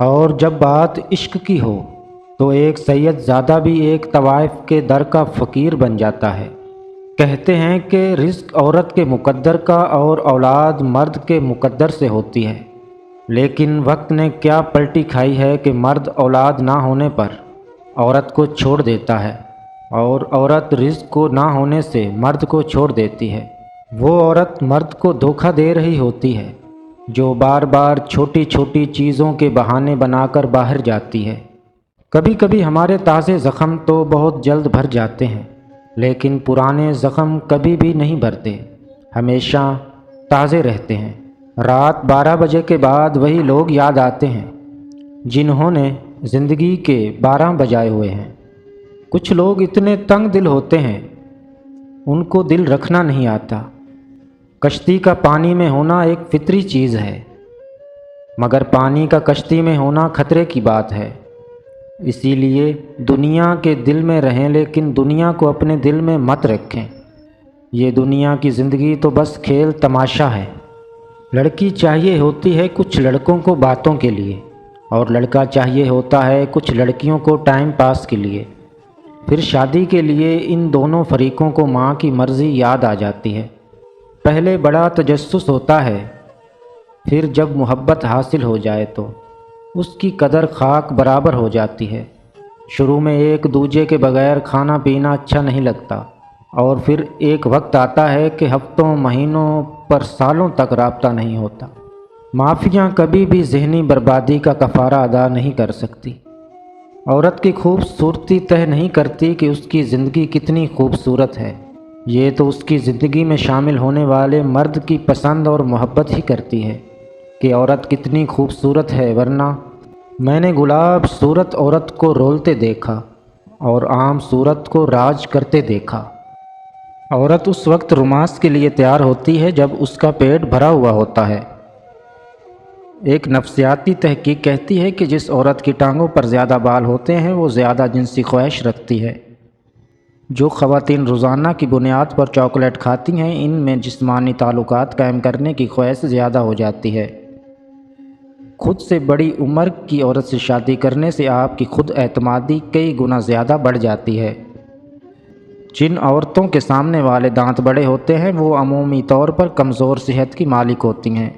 اور جب بات عشق کی ہو تو ایک سید زادہ بھی ایک طوائف کے در کا فقیر بن جاتا ہے۔ کہتے ہیں کہ رزق عورت کے مقدر کا اور اولاد مرد کے مقدر سے ہوتی ہے، لیکن وقت نے کیا پلٹی کھائی ہے کہ مرد اولاد نہ ہونے پر عورت کو چھوڑ دیتا ہے، اور عورت رزق کو نہ ہونے سے مرد کو چھوڑ دیتی ہے۔ وہ عورت مرد کو دھوکہ دے رہی ہوتی ہے جو بار بار چھوٹی چھوٹی چیزوں کے بہانے بنا کر باہر جاتی ہے۔ کبھی کبھی ہمارے تازے زخم تو بہت جلد بھر جاتے ہیں، لیکن پرانے زخم کبھی بھی نہیں بھرتے، ہمیشہ تازے رہتے ہیں۔ رات 12 بجے کے بعد وہی لوگ یاد آتے ہیں جنہوں نے زندگی کے 12 بجائے ہوئے ہیں۔ کچھ لوگ اتنے تنگ دل ہوتے ہیں ان کو دل رکھنا نہیں آتا۔ کشتی کا پانی میں ہونا ایک فطری چیز ہے، مگر پانی کا کشتی میں ہونا خطرے کی بات ہے۔ اسی لیے دنیا کے دل میں رہیں، لیکن دنیا کو اپنے دل میں مت رکھیں۔ یہ دنیا کی زندگی تو بس کھیل تماشا ہے۔ لڑکی چاہیے ہوتی ہے کچھ لڑکوں کو باتوں کے لیے، اور لڑکا چاہیے ہوتا ہے کچھ لڑکیوں کو ٹائم پاس کے لیے۔ پھر شادی کے لیے ان دونوں فریقوں کو ماں کی مرضی یاد آ جاتی ہے۔ پہلے بڑا تجسس ہوتا ہے، پھر جب محبت حاصل ہو جائے تو اس کی قدر خاک برابر ہو جاتی ہے۔ شروع میں ایک دوجے کے بغیر کھانا پینا اچھا نہیں لگتا، اور پھر ایک وقت آتا ہے کہ ہفتوں مہینوں پر سالوں تک رابطہ نہیں ہوتا۔ معافیاں کبھی بھی ذہنی بربادی کا کفارہ ادا نہیں کر سکتی۔ عورت کی خوبصورتی طے نہیں کرتی کہ اس کی زندگی کتنی خوبصورت ہے، یہ تو اس کی زندگی میں شامل ہونے والے مرد کی پسند اور محبت ہی کرتی ہے کہ عورت کتنی خوبصورت ہے۔ ورنہ میں نے گلاب صورت عورت کو رولتے دیکھا اور عام صورت کو راج کرتے دیکھا۔ عورت اس وقت رومانس کے لیے تیار ہوتی ہے جب اس کا پیٹ بھرا ہوا ہوتا ہے۔ ایک نفسیاتی تحقیق کہتی ہے کہ جس عورت کی ٹانگوں پر زیادہ بال ہوتے ہیں وہ زیادہ جنسی خواہش رکھتی ہے۔ جو خواتین روزانہ کی بنیاد پر چاکلیٹ کھاتی ہیں ان میں جسمانی تعلقات قائم کرنے کی خواہش زیادہ ہو جاتی ہے۔ خود سے بڑی عمر کی عورت سے شادی کرنے سے آپ کی خود اعتمادی کئی گنا زیادہ بڑھ جاتی ہے۔ جن عورتوں کے سامنے والے دانت بڑے ہوتے ہیں وہ عمومی طور پر کمزور صحت کی مالک ہوتی ہیں۔